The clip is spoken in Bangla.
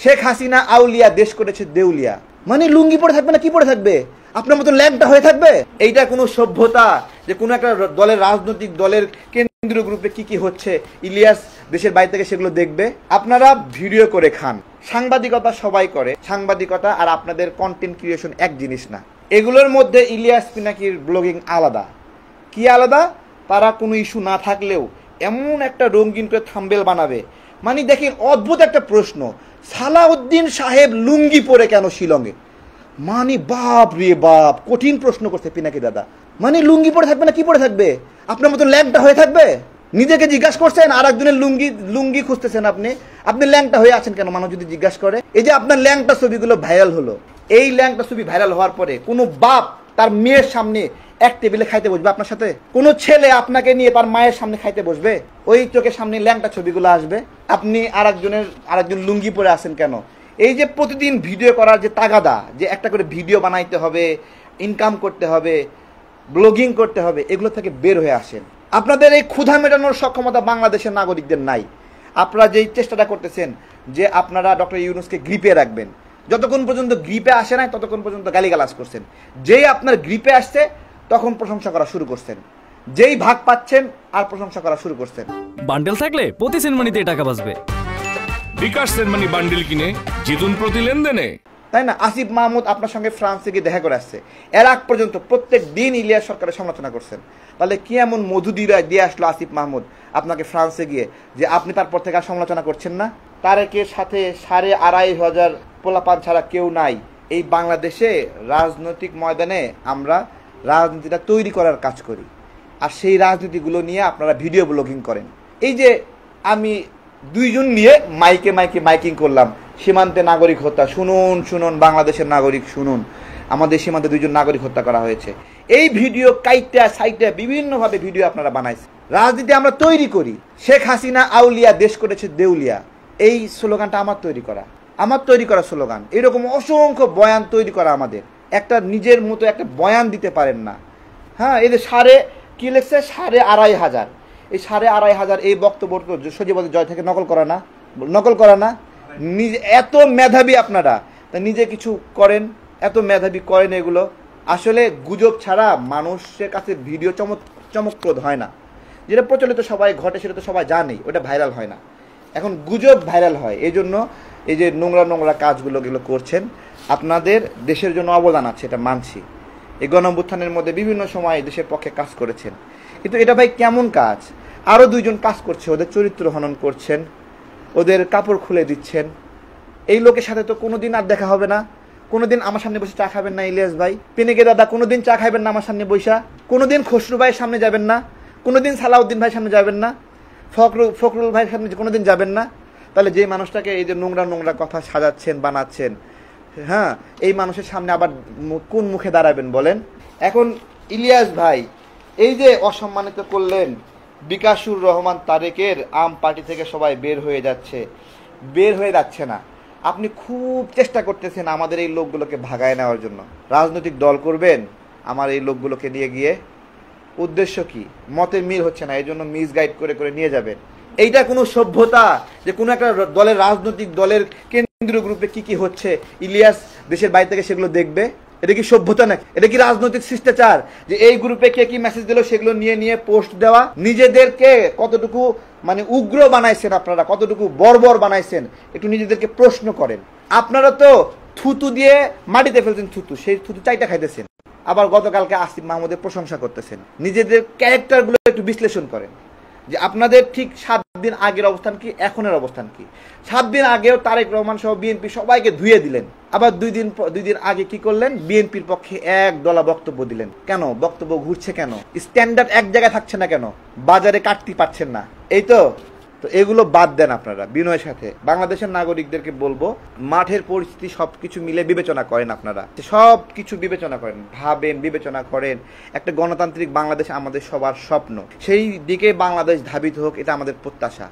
শেখ হাসিনা আউলিয়া, দেশ করেছে দেউলিয়া। মানে লুঙ্গি পরে থাকবে না, কি পরে থাকবে? আপনার মতো ল্যাংটা হয়ে থাকবে? এইটা কোনো সভ্যতা? যে কোনো একটা দলের, রাজনৈতিক দলের কেন্দ্রীয় গ্রুপে কি কি হচ্ছে, ইলিয়াস দেশের বাইরে থেকে সেগুলো দেখবে? আপনারা ভিডিও করে খান, সাংবাদিকতা সবাই করে, সাংবাদিকতা আর আপনাদের কন্টেন্ট ক্রিয়েশন এক জিনিস না। এগুলোর মধ্যে ইলিয়াস পিনাকির ব্লগিং আলাদা। কি আলাদা? তারা কোনো ইস্যু না থাকলেও এমন একটা রঙিন করে থাম্বেল বানাবে। মানে দেখেন, অদ্ভুত একটা প্রশ্ন, সালাউদ্দিন সাহেব লুঙ্গি পরে কেন শিলংয়ে? মানে বাপ রে বাপ, কঠিন প্রশ্ন করছে পিনাকি দাদা। মানে লুঙ্গি পরে থাকবে না, কি পরে থাকবে? আপনার মতো ল্যাংটা হয়ে থাকবে? নিজেকে জিজ্ঞাসা করছেন, আর একজনের লুঙ্গি খুঁজতেছেন। আপনি ল্যাংটা হয়ে আছেন কেন? মানুষ যদি জিজ্ঞাসা করে, এই যে আপনার ল্যাংটা ছবিগুলো ভাইরাল হলো, এই ল্যাংটা ছবি ভাইরাল হওয়ার পরে কোনো বাপ তার মেয়ের সামনে এক টেবিলে খাইতে বসবে আপনার সাথে? কোন ছেলে আপনাকে নিয়ে তার মায়ের সামনে খাইতে বসবে? ওই চোখের সামনে ল্যাংটা ছবিগুলো আসবে। আপনি আরেকজন লুঙ্গি পরে আছেন কেন? এই যে প্রতিদিন ভিডিও করার যে তাগাদা, যে একটা করে ভিডিও বানাইতে হবে, ইনকাম করতে হবে, ব্লগিং করতে হবে, এগুলো থেকে বের হয়ে আসেন। আপনাদের এই ক্ষুধা মেটানোর সক্ষমতা বাংলাদেশের নাগরিকদের নাই। আপনারা যেই চেষ্টাটা করতেছেন যে আপনারা ডক্টর ইউনূসকে গ্রিপে রাখবেন, যতক্ষণ পর্যন্ত গ্রিপে আসে নাই ততক্ষণ পর্যন্ত গালিগালাজ করছেন। যেই আপনার গ্রিপে আসছে তখন প্রশংসা করা শুরু করছেন, যেই ভাগ পাচ্ছেন আর প্রশংসা করা শুরু করছেন। বান্ডেল থাকলে প্রতি সেনমানিতে টাকা বাঁচবে। বিকাশ সেনমানি বান্ডেল কিনে জিতুন প্রতি লেনদেনে, তাই না? আসিফ মাহমুদ আপনার সঙ্গে ফ্রান্সে গিয়ে দেখা করে আসছে, এর আগ পর্যন্ত প্রত্যেক দিন ইলিয়াস সরকারের সমালোচনা করছেন। তাহলে কি এমন মধু দিয়ে আসলো আসিফ মাহমুদ আপনাকে ফ্রান্সে গিয়ে, যে আপনি তারপর থেকে আর সমালোচনা করছেন না? তারেকের সাথে 2,500 পোলাপান ছাড়া কেউ নাই এই বাংলাদেশে। রাজনৈতিক ময়দানে আমরা রাজনীতিটা তৈরি করার কাজ করি, আর সেই রাজনীতিগুলো নিয়ে আপনারা ভিডিও ব্লগিং করেন। এই যে আমি দুইজন নিয়ে মাইকিং করলাম, সীমান্তে নাগরিক হত্যা, শুনুন বাংলাদেশের নাগরিক শুনুন, আমাদের সীমান্তে 2জন নাগরিক হত্যা করা হয়েছে। এই ভিডিও কাইটা সাইটে বিভিন্নভাবে ভিডিও আপনারা বানাইছেন। রাজনীতি আমরা তৈরি করি। শেখ হাসিনা আউলিয়া, দেশ করেছে দেউলিয়া, এই স্লোগানটা আমার তৈরি করা স্লোগান। এরকম অসংখ্য বয়ান তৈরি করা আমাদের। একটা নিজের মতো একটা বয়ান দিতে পারেন না। হ্যাঁ, এই যে কি লেখছে 2,500, এই 2,500 এই বক্তব্য সজীবদের জয় থেকে নকল করা না। নিজে এত মেধাবী আপনারা, তা নিজে কিছু করেন, এত মেধাবী করেন। এগুলো আসলে গুজব ছাড়া মানুষের কাছে ভিডিও চমকপ্রদ হয় না। যেটা প্রচলিত সবাই ঘটে সেটা তো সবাই জানেই, ওটা ভাইরাল হয় না। এখন গুজব ভাইরাল হয়। এই জন্য এই যে নোংরা কাজগুলো করছেন, আপনাদের দেশের জন্য অবদান আছে, এটা মানছি। এই গণঅভ্যুত্থানের মধ্যে বিভিন্ন সময় দেশের পক্ষে কাজ করেছেন, কিন্তু এটা ভাই কেমন কাজ? আরও 2জন কাজ করছে, ওদের চরিত্র হনন করছেন, ওদের কাপড় খুলে দিচ্ছেন। এই লোকের সাথে তো কোনোদিন আর দেখা হবে না। কোনোদিন আমার সামনে বসে চা খাবেন না ইলিয়াস ভাই। পিনাকি দাদা কোনোদিন চা খাবেন না আমার সামনে বসা। কোনোদিন খসরু ভাইয়ের সামনে যাবেন না, কোনোদিন সালাউদ্দিন ভাইয়ের সামনে যাবেন না, ফখরুল ভাইয়ের সামনে কোনোদিন যাবেন না। তাহলে যে মানুষটাকে এই যে নোংরা কথা সাজাচ্ছেন, বানাচ্ছেন, হ্যাঁ, এই মানুষের সামনে আবার কোন মুখে দাঁড়াবেন বলেন? এখন ইলিয়াস ভাই এই যে অসম্মানিত করলেন, বিকাশুর রহমান তারেকের আম পার্টি থেকে সবাই বের হয়ে যাচ্ছে না। আপনি খুব চেষ্টা করতেছেন আমাদের এই লোকগুলোকে ভাগায় নেওয়ার জন্য। রাজনৈতিক দল করবেন আমার এই লোকগুলোকে নিয়ে গিয়ে, উদ্দেশ্য কি? মতের মিল হচ্ছে না, এই জন্য মিসগাইড করে নিয়ে যাবেন। এইটা কোনো সভ্যতা? যে কোনো একটা দলের, রাজনৈতিক দলের কেন্দ্রীয় গ্রুপে কি কি হচ্ছে, ইলিয়াস দেশের বাইরে থেকে সেগুলো দেখবে? এটা কি সভ্যতা নাকি? এটা কি রাজনৈতিক শিষ্টাচার? যে এই গ্রুপে কে কি মেসেজ দিল সেগুলো নিয়ে পোস্ট দেওয়া? নিজেদেরকে কতটুকু মানে উগ্র বানাইছেন আপনারা, কতটুকু বর্বর বানাইছেন, একটু নিজেদেরকে প্রশ্ন করেন। আপনারা তো থুতু দিয়ে মাটিতে ফেলছেন, সেই থুতু চাইটা খাইতেছেন। আবার গতকালকে আসিফ মাহমুদের প্রশংসা করতেছেন। নিজেদের ক্যারেক্টারগুলো একটু বিশ্লেষণ করেন, যে আপনাদের ঠিক 7 দিন আগের অবস্থান কি, এখনের অবস্থান কি। 7 দিন আগেও তারেক রহমান সহ বিএনপি সবাইকে ধুয়ে দিলেন, আবার 2 দিন আগে কি করলেন? বিএনপির পক্ষে এক দলা বক্তব্য দিলেন। কেন বক্তব্য ঘুরছে? কেন স্ট্যান্ডার্ড এক জায়গায় থাকছে না? কেন বাজারে কাটতে পারছেন না? এই তো এগুলো বাদ দেন আপনারা বিনয়ের সাথে। বাংলাদেশের নাগরিকদেরকে বলবো, মাঠের পরিস্থিতি সবকিছু মিলে বিবেচনা করেন। আপনারা সবকিছু বিবেচনা করেন, ভাবেন, বিবেচনা করেন। একটা গণতান্ত্রিক বাংলাদেশ আমাদের সবার স্বপ্ন, সেই দিকে বাংলাদেশ ধাবিত হোক, এটা আমাদের প্রত্যাশা।